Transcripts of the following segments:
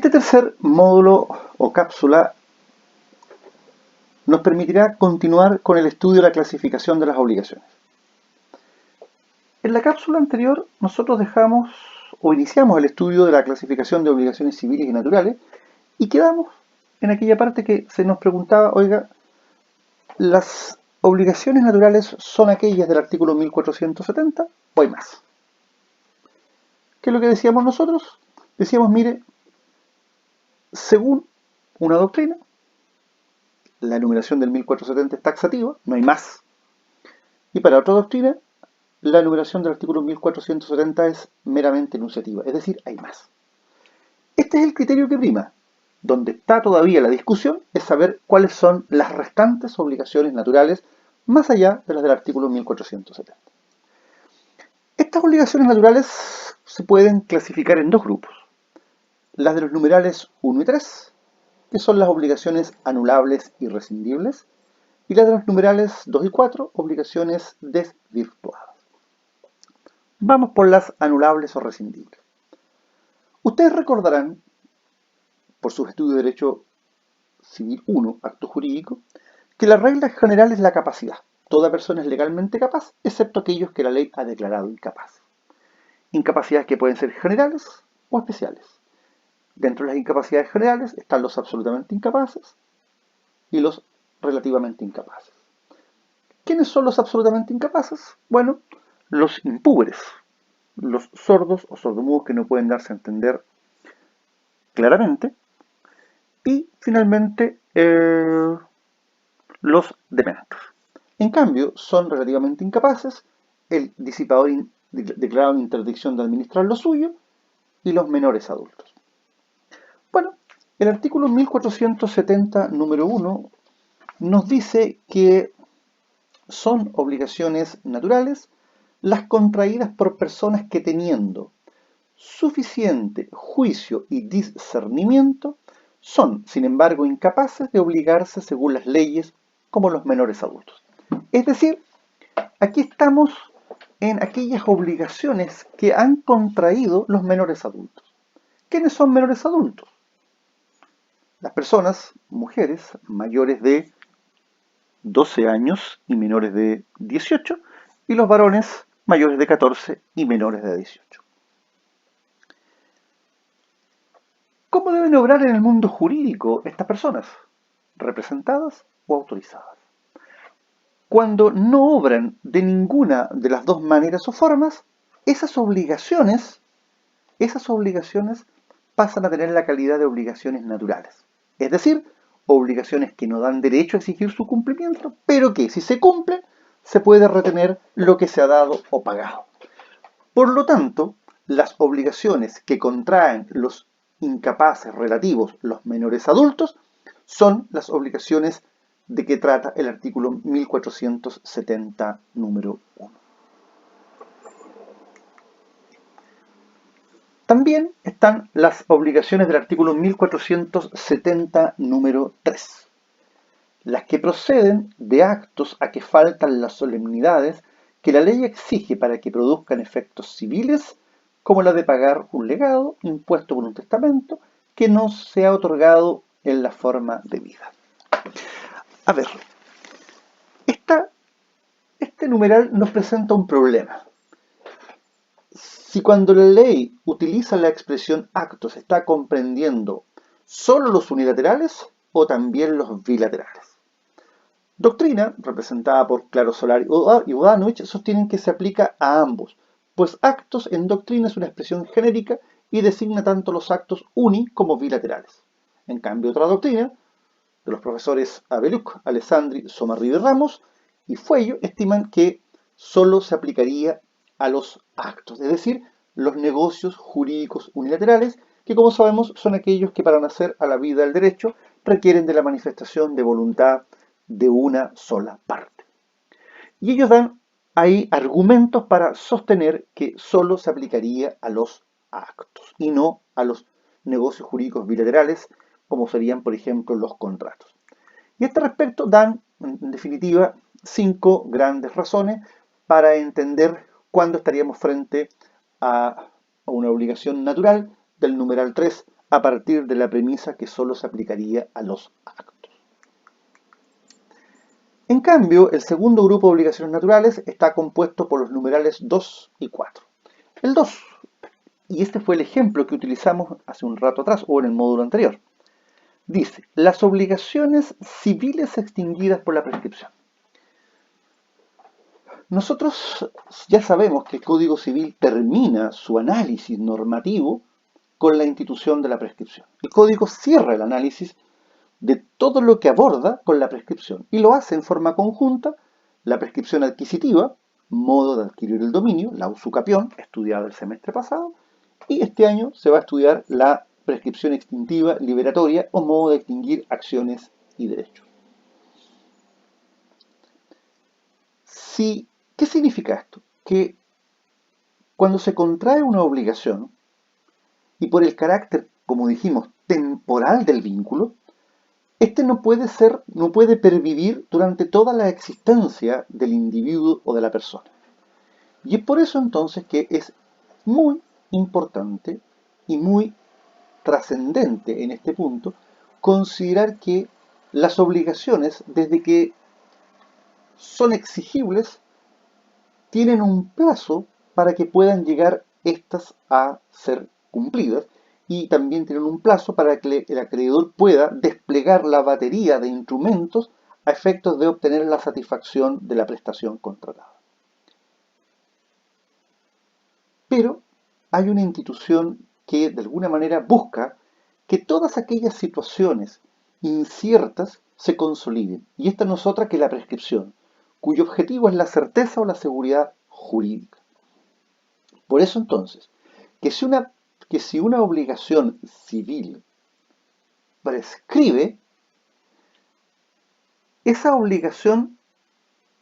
Este tercer módulo o cápsula nos permitirá continuar con el estudio de la clasificación de las obligaciones. En la cápsula anterior nosotros dejamos o iniciamos el estudio de la clasificación de obligaciones civiles y naturales y quedamos en aquella parte que se nos preguntaba, oiga, ¿las obligaciones naturales son aquellas del artículo 1470 o hay más? ¿Qué es lo que decíamos nosotros? Decíamos, mire, según una doctrina, la enumeración del 1470 es taxativa, no hay más. Y para otra doctrina, la enumeración del artículo 1470 es meramente enunciativa, es decir, hay más. Este es el criterio que prima. Donde está todavía la discusión es saber cuáles son las restantes obligaciones naturales más allá de las del artículo 1470. Estas obligaciones naturales se pueden clasificar en dos grupos. Las de los numerales 1 y 3, que son las obligaciones anulables y rescindibles, y las de los numerales 2 y 4, obligaciones desvirtuadas. Vamos por las anulables o rescindibles. Ustedes recordarán, por sus estudios de Derecho Civil 1, acto jurídico, que la regla general es la capacidad. Toda persona es legalmente capaz, excepto aquellos que la ley ha declarado incapaces. Incapacidades que pueden ser generales o especiales. Dentro de las incapacidades generales están los absolutamente incapaces y los relativamente incapaces. ¿Quiénes son los absolutamente incapaces? Bueno, los impúberes, los sordos o sordomudos que no pueden darse a entender claramente, y finalmente los dementes. En cambio, son relativamente incapaces el disipador declarado en interdicción de administrar lo suyo y los menores adultos. Bueno, el artículo 1470, número 1, nos dice que son obligaciones naturales las contraídas por personas que teniendo suficiente juicio y discernimiento son, sin embargo, incapaces de obligarse según las leyes como los menores adultos. Es decir, aquí estamos en aquellas obligaciones que han contraído los menores adultos. ¿Quiénes son menores adultos? Las personas, mujeres, mayores de 12 años y menores de 18, y los varones mayores de 14 y menores de 18. ¿Cómo deben obrar en el mundo jurídico estas personas? ¿Representadas o autorizadas? Cuando no obran de ninguna de las dos maneras o formas, esas obligaciones pasan a tener la calidad de obligaciones naturales. Es decir, obligaciones que no dan derecho a exigir su cumplimiento, pero que si se cumplen, se puede retener lo que se ha dado o pagado. Por lo tanto, las obligaciones que contraen los incapaces relativos, los menores adultos, son las obligaciones de que trata el artículo 1470, número 1. También están las obligaciones del artículo 1470, número 3, las que proceden de actos a que faltan las solemnidades que la ley exige para que produzcan efectos civiles, como la de pagar un legado impuesto por un testamento que no se ha otorgado en la forma debida. A ver, este numeral nos presenta un problema. Si cuando la ley utiliza la expresión actos está comprendiendo solo los unilaterales o también los bilaterales. Doctrina, representada por Claro Solar y Udanovich, sostienen que se aplica a ambos, pues actos en doctrina es una expresión genérica y designa tanto los actos uni como bilaterales. En cambio, otra doctrina, de los profesores Abeluc, Alessandri, Somarrido y Ramos y Fuello, estiman que solo se aplicaría a los actos, es decir, los negocios jurídicos unilaterales, que como sabemos son aquellos que para nacer a la vida del derecho requieren de la manifestación de voluntad de una sola parte. Y ellos dan ahí argumentos para sostener que solo se aplicaría a los actos y no a los negocios jurídicos bilaterales, como serían, por ejemplo, los contratos. Y a este respecto dan, en definitiva, 5 grandes razones para entender cuándo estaríamos frente a una obligación natural del numeral 3 a partir de la premisa que solo se aplicaría a los actos. En cambio, el segundo grupo de obligaciones naturales está compuesto por los numerales 2 y 4. El 2, y este fue el ejemplo que utilizamos hace un rato atrás o en el módulo anterior, dice, las obligaciones civiles extinguidas por la prescripción. Nosotros ya sabemos que el Código Civil termina su análisis normativo con la institución de la prescripción. El Código cierra el análisis de todo lo que aborda con la prescripción y lo hace en forma conjunta la prescripción adquisitiva, modo de adquirir el dominio, la usucapión, estudiada el semestre pasado, y este año se va a estudiar la prescripción extintiva liberatoria o modo de extinguir acciones y derechos. ¿Qué significa esto? Que cuando se contrae una obligación, y por el carácter, como dijimos, temporal del vínculo, este no puede pervivir durante toda la existencia del individuo o de la persona. Y es por eso entonces que es muy importante y muy trascendente en este punto considerar que las obligaciones, desde que son exigibles, tienen un plazo para que puedan llegar estas a ser cumplidas y también tienen un plazo para que el acreedor pueda desplegar la batería de instrumentos a efectos de obtener la satisfacción de la prestación contratada. Pero hay una institución que de alguna manera busca que todas aquellas situaciones inciertas se consoliden, y esta no es otra que la prescripción, cuyo objetivo es la certeza o la seguridad jurídica. Por eso entonces, que si una obligación civil prescribe, esa obligación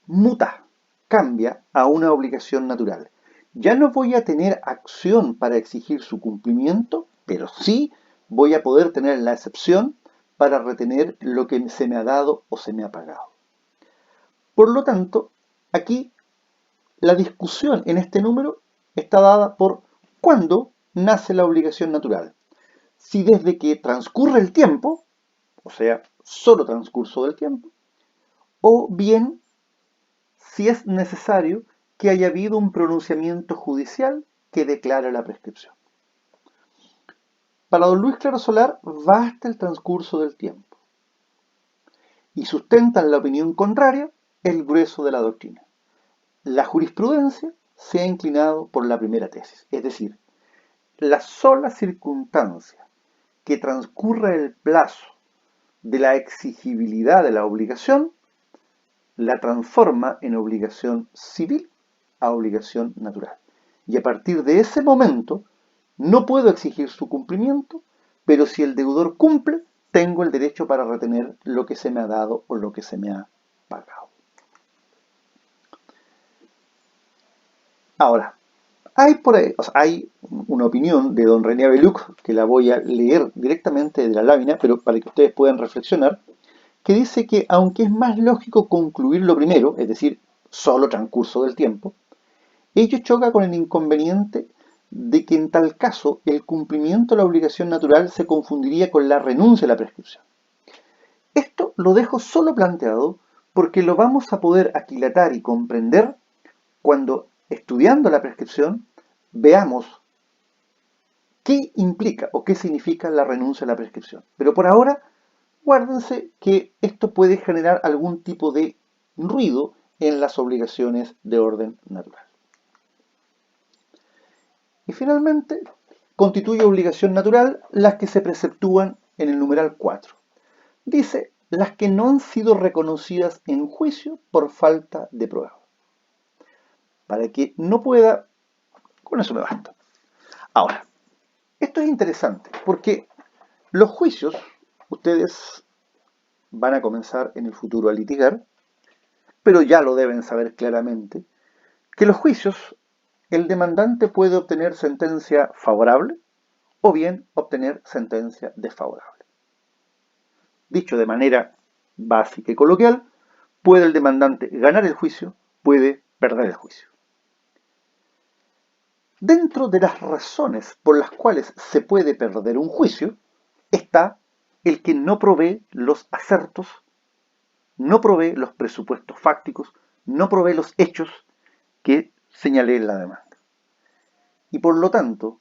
muta, cambia a una obligación natural. Ya no voy a tener acción para exigir su cumplimiento, pero sí voy a poder tener la excepción para retener lo que se me ha dado o se me ha pagado. Por lo tanto, aquí la discusión en este número está dada por cuándo nace la obligación natural. Si desde que transcurre el tiempo, o sea, solo transcurso del tiempo, o bien si es necesario que haya habido un pronunciamiento judicial que declare la prescripción. Para don Luis Claro Solar basta el transcurso del tiempo y sustentan la opinión contraria el grueso de la doctrina. La jurisprudencia se ha inclinado por la primera tesis, es decir, la sola circunstancia que transcurra el plazo de la exigibilidad de la obligación la transforma en obligación civil a obligación natural. Y a partir de ese momento no puedo exigir su cumplimiento, pero si el deudor cumple, tengo el derecho para retener lo que se me ha dado o lo que se me ha pagado. Ahora, hay una opinión de don René Abeluc, que la voy a leer directamente de la lámina, pero para que ustedes puedan reflexionar, que dice que aunque es más lógico concluir lo primero, es decir, solo transcurso del tiempo, ello choca con el inconveniente de que en tal caso el cumplimiento de la obligación natural se confundiría con la renuncia a la prescripción. Esto lo dejo solo planteado porque lo vamos a poder aquilatar y comprender cuando, estudiando la prescripción, veamos qué implica o qué significa la renuncia a la prescripción. Pero por ahora, guárdense que esto puede generar algún tipo de ruido en las obligaciones de orden natural. Y finalmente, constituye obligación natural las que se preceptúan en el numeral 4. Dice, las que no han sido reconocidas en juicio por falta de prueba. Para que no pueda, con eso me basta. Ahora, esto es interesante porque los juicios, ustedes van a comenzar en el futuro a litigar, pero ya lo deben saber claramente, que los juicios, el demandante puede obtener sentencia favorable o bien obtener sentencia desfavorable. Dicho de manera básica y coloquial, puede el demandante ganar el juicio, puede perder el juicio. Dentro de las razones por las cuales se puede perder un juicio está el que no provee los acertos, no provee los presupuestos fácticos, no provee los hechos que señalé en la demanda. Y por lo tanto,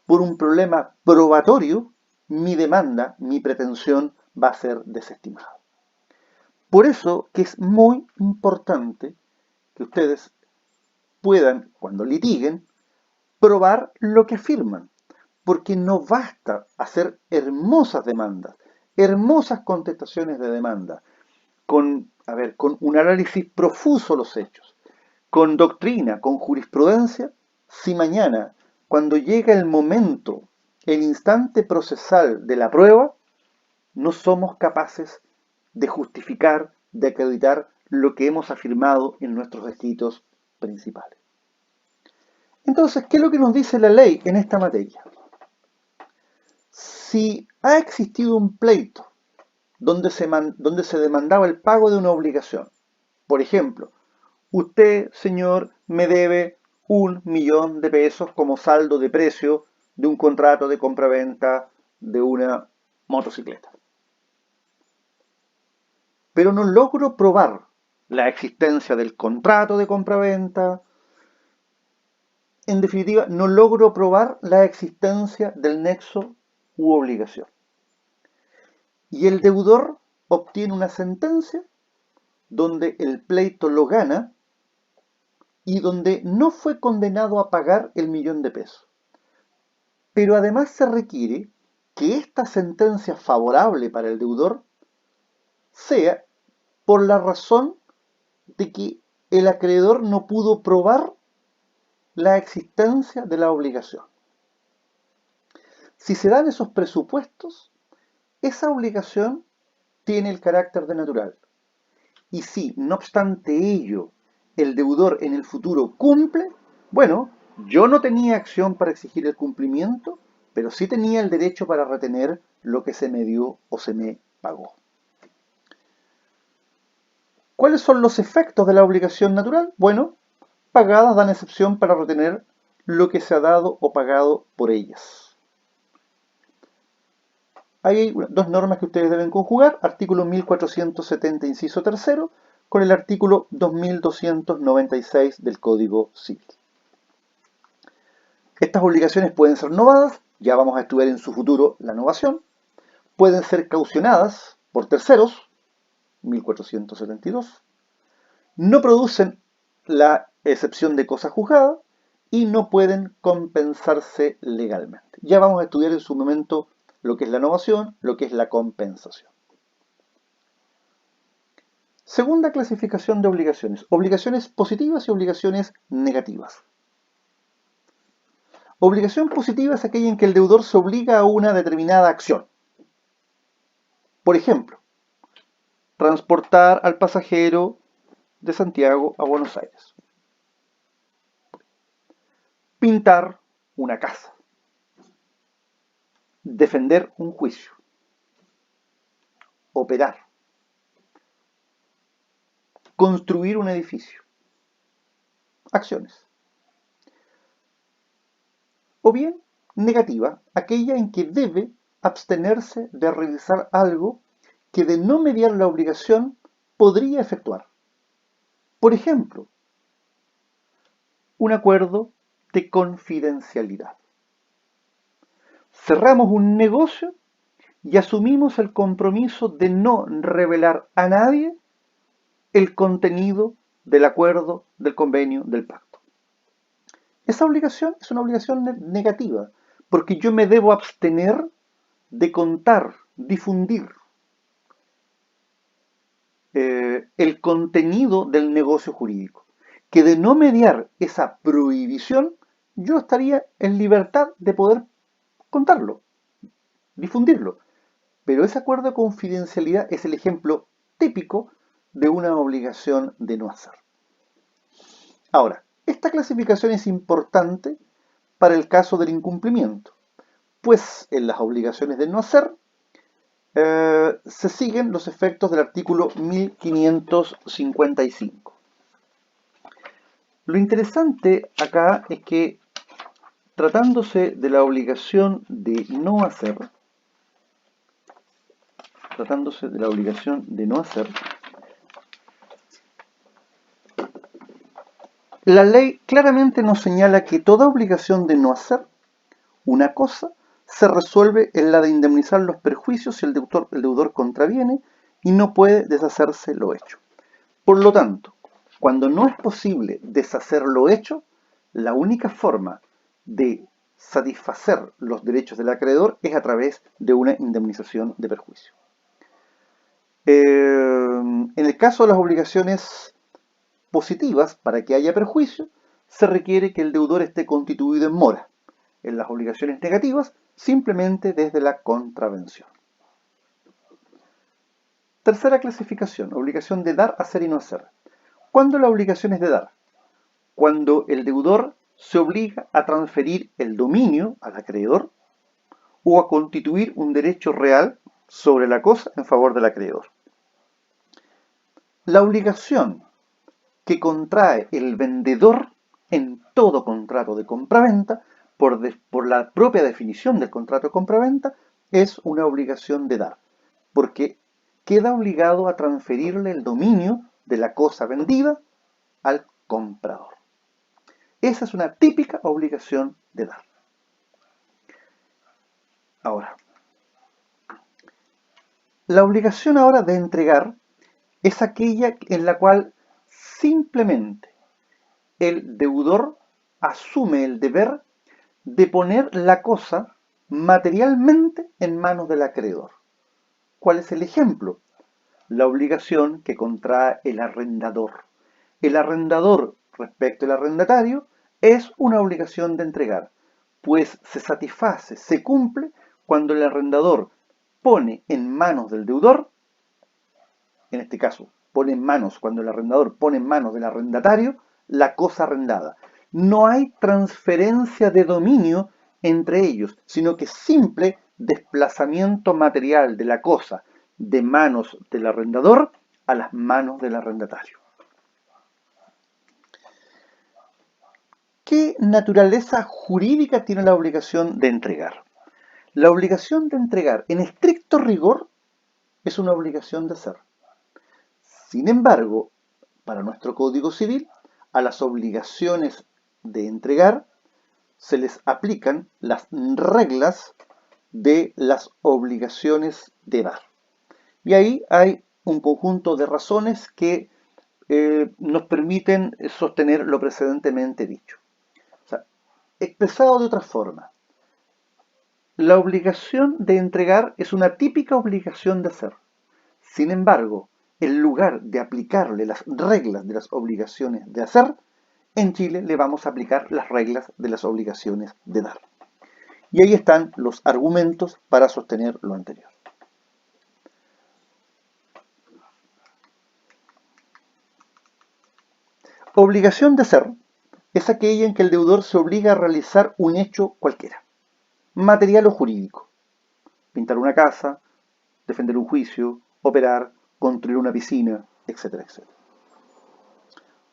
por un problema probatorio, mi demanda, mi pretensión va a ser desestimada. Por eso que es muy importante que ustedes puedan, cuando litiguen, probar lo que afirman, porque no basta hacer hermosas demandas, hermosas contestaciones de demanda, con un análisis profuso de los hechos, con doctrina, con jurisprudencia, si mañana, cuando llega el momento, el instante procesal de la prueba, no somos capaces de justificar, de acreditar lo que hemos afirmado en nuestros escritos principales. Entonces, ¿qué es lo que nos dice la ley en esta materia? Si ha existido un pleito donde se demandaba el pago de una obligación, por ejemplo, usted, señor, me debe 1.000.000 de pesos como saldo de precio de un contrato de compraventa de una motocicleta. Pero no logro probar la existencia del contrato de compraventa. En definitiva, no logro probar la existencia del nexo u obligación. Y el deudor obtiene una sentencia donde el pleito lo gana y donde no fue condenado a pagar el 1.000.000 de pesos. Pero además se requiere que esta sentencia favorable para el deudor sea por la razón de que el acreedor no pudo probar la existencia de la obligación. Si se dan esos presupuestos, esa obligación tiene el carácter de natural. Y si, no obstante ello, el deudor en el futuro cumple, bueno, yo no tenía acción para exigir el cumplimiento, pero sí tenía el derecho para retener lo que se me dio o se me pagó. ¿Cuáles son los efectos de la obligación natural? Bueno, pagadas dan excepción para retener lo que se ha dado o pagado por ellas. Hay dos normas que ustedes deben conjugar, artículo 1470, inciso tercero, con el artículo 2296 del Código Civil. Estas obligaciones pueden ser novadas, ya vamos a estudiar en su futuro la novación, pueden ser caucionadas por terceros, 1472, no producen la excepción de cosa juzgada y no pueden compensarse legalmente. Ya vamos a estudiar en su momento lo que es la novación, lo que es la compensación. Segunda clasificación de obligaciones. Obligaciones positivas y obligaciones negativas. Obligación positiva es aquella en que el deudor se obliga a una determinada acción. Por ejemplo, transportar al pasajero de Santiago a Buenos Aires. Pintar una casa. Defender un juicio. Operar. Construir un edificio. Acciones. O bien, negativa, aquella en que debe abstenerse de realizar algo que de no mediar la obligación podría efectuar. Por ejemplo, un acuerdo de confidencialidad. Cerramos un negocio y asumimos el compromiso de no revelar a nadie el contenido del acuerdo, del convenio, del pacto. Esa obligación es una obligación negativa, porque yo me debo abstener de contar, difundir el contenido del negocio jurídico. Que de no mediar esa prohibición, yo estaría en libertad de poder contarlo, difundirlo. Pero ese acuerdo de confidencialidad es el ejemplo típico de una obligación de no hacer. Ahora, esta clasificación es importante para el caso del incumplimiento, pues en las obligaciones de no hacer se siguen los efectos del artículo 1555. Lo interesante acá es que tratándose de la obligación de no hacer, la ley claramente nos señala que toda obligación de no hacer una cosa se resuelve en la de indemnizar los perjuicios si el deudor contraviene y no puede deshacerse lo hecho. Por lo tanto, cuando no es posible deshacer lo hecho, la única forma de satisfacer los derechos del acreedor es a través de una indemnización de perjuicio. En el caso de las obligaciones positivas, para que haya perjuicio, se requiere que el deudor esté constituido en mora. En las obligaciones negativas, simplemente desde la contravención. Tercera clasificación, obligación de dar, hacer y no hacer. ¿Cuándo la obligación es de dar? Cuando el deudor se obliga a transferir el dominio al acreedor o a constituir un derecho real sobre la cosa en favor del acreedor. La obligación que contrae el vendedor en todo contrato de compraventa, por la propia definición del contrato de compraventa, es una obligación de dar, porque queda obligado a transferirle el dominio de la cosa vendida al comprador. Esa es una típica obligación de dar. Ahora, la obligación ahora de entregar es aquella en la cual simplemente el deudor asume el deber de poner la cosa materialmente en manos del acreedor. ¿Cuál es el ejemplo? La obligación que contrae el arrendador. El arrendador respecto al arrendatario es una obligación de entregar, pues se satisface, se cumple cuando el arrendador pone en manos del deudor, en este caso, cuando el arrendador pone en manos del arrendatario la cosa arrendada. No hay transferencia de dominio entre ellos, sino que simple desplazamiento material de la cosa de manos del arrendador a las manos del arrendatario. ¿Qué naturaleza jurídica tiene la obligación de entregar? La obligación de entregar, en estricto rigor, es una obligación de hacer. Sin embargo, para nuestro Código Civil, a las obligaciones de entregar se les aplican las reglas de las obligaciones de dar. Y ahí hay un conjunto de razones que nos permiten sostener lo precedentemente dicho. O sea, expresado de otra forma, la obligación de entregar es una típica obligación de hacer. Sin embargo, en lugar de aplicarle las reglas de las obligaciones de hacer, en Chile le vamos a aplicar las reglas de las obligaciones de dar. Y ahí están los argumentos para sostener lo anterior. Obligación de hacer es aquella en que el deudor se obliga a realizar un hecho cualquiera, material o jurídico. Pintar una casa, defender un juicio, operar, construir una piscina, etcétera, etcétera.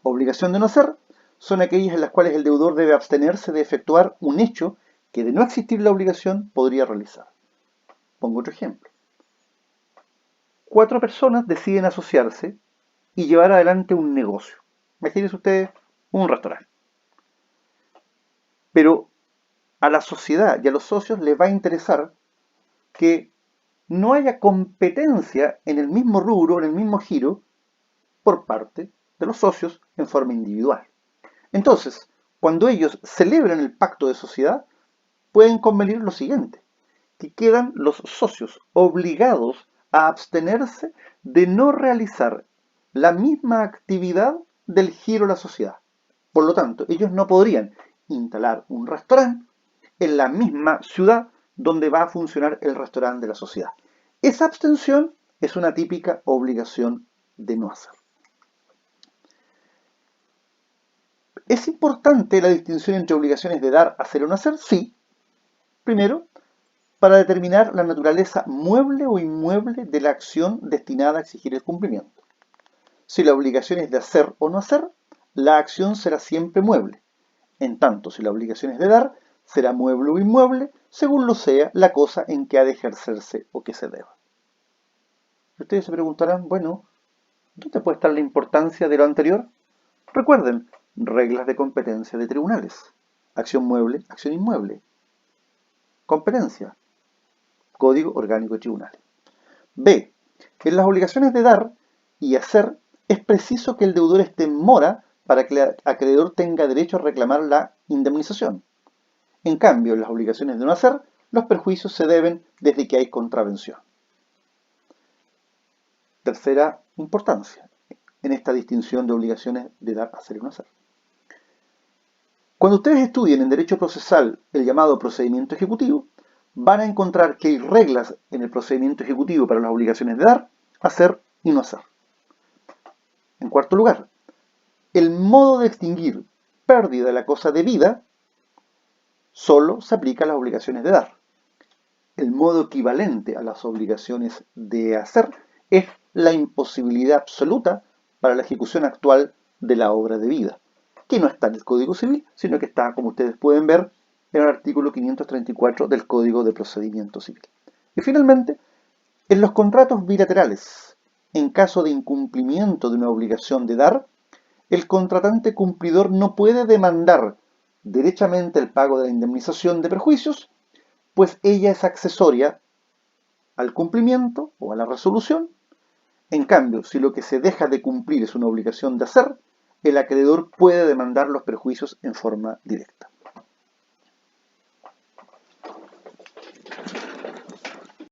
Obligación de no hacer son aquellas en las cuales el deudor debe abstenerse de efectuar un hecho que, de no existir la obligación, podría realizar. Pongo otro ejemplo. 4 personas deciden asociarse y llevar adelante un negocio. Imagínense ustedes un restaurante. Pero a la sociedad y a los socios les va a interesar que no haya competencia en el mismo rubro, en el mismo giro, por parte de los socios en forma individual. Entonces, cuando ellos celebran el pacto de sociedad, pueden convenir lo siguiente, que quedan los socios obligados a abstenerse de no realizar la misma actividad del giro de la sociedad. Por lo tanto, ellos no podrían instalar un restaurante en la misma ciudad donde va a funcionar el restaurante de la sociedad. Esa abstención es una típica obligación de no hacer. ¿Es importante la distinción entre obligaciones de dar, hacer o no hacer? Sí. Primero, para determinar la naturaleza mueble o inmueble de la acción destinada a exigir el cumplimiento. Si la obligación es de hacer o no hacer, la acción será siempre mueble. En tanto, si la obligación es de dar, será mueble o inmueble, según lo sea la cosa en que ha de ejercerse o que se deba. Y ustedes se preguntarán, bueno, ¿dónde puede estar la importancia de lo anterior? Recuerden, reglas de competencia de tribunales. Acción mueble, acción inmueble. Competencia. Código Orgánico de Tribunales. B. En las obligaciones de dar y hacer es preciso que el deudor esté en mora para que el acreedor tenga derecho a reclamar la indemnización. En cambio, en las obligaciones de no hacer, los perjuicios se deben desde que hay contravención. Tercera importancia en esta distinción de obligaciones de dar, hacer y no hacer. Cuando ustedes estudien en Derecho Procesal el llamado procedimiento ejecutivo, van a encontrar que hay reglas en el procedimiento ejecutivo para las obligaciones de dar, hacer y no hacer. En cuarto lugar, el modo de extinguir pérdida de la cosa debida solo se aplica a las obligaciones de dar. El modo equivalente a las obligaciones de hacer es la imposibilidad absoluta para la ejecución actual de la obra debida, que no está en el Código Civil, sino que está, como ustedes pueden ver, en el artículo 534 del Código de Procedimiento Civil. Y finalmente, en los contratos bilaterales, en caso de incumplimiento de una obligación de dar, el contratante cumplidor no puede demandar derechamente el pago de la indemnización de perjuicios, pues ella es accesoria al cumplimiento o a la resolución. En cambio, si lo que se deja de cumplir es una obligación de hacer, el acreedor puede demandar los perjuicios en forma directa.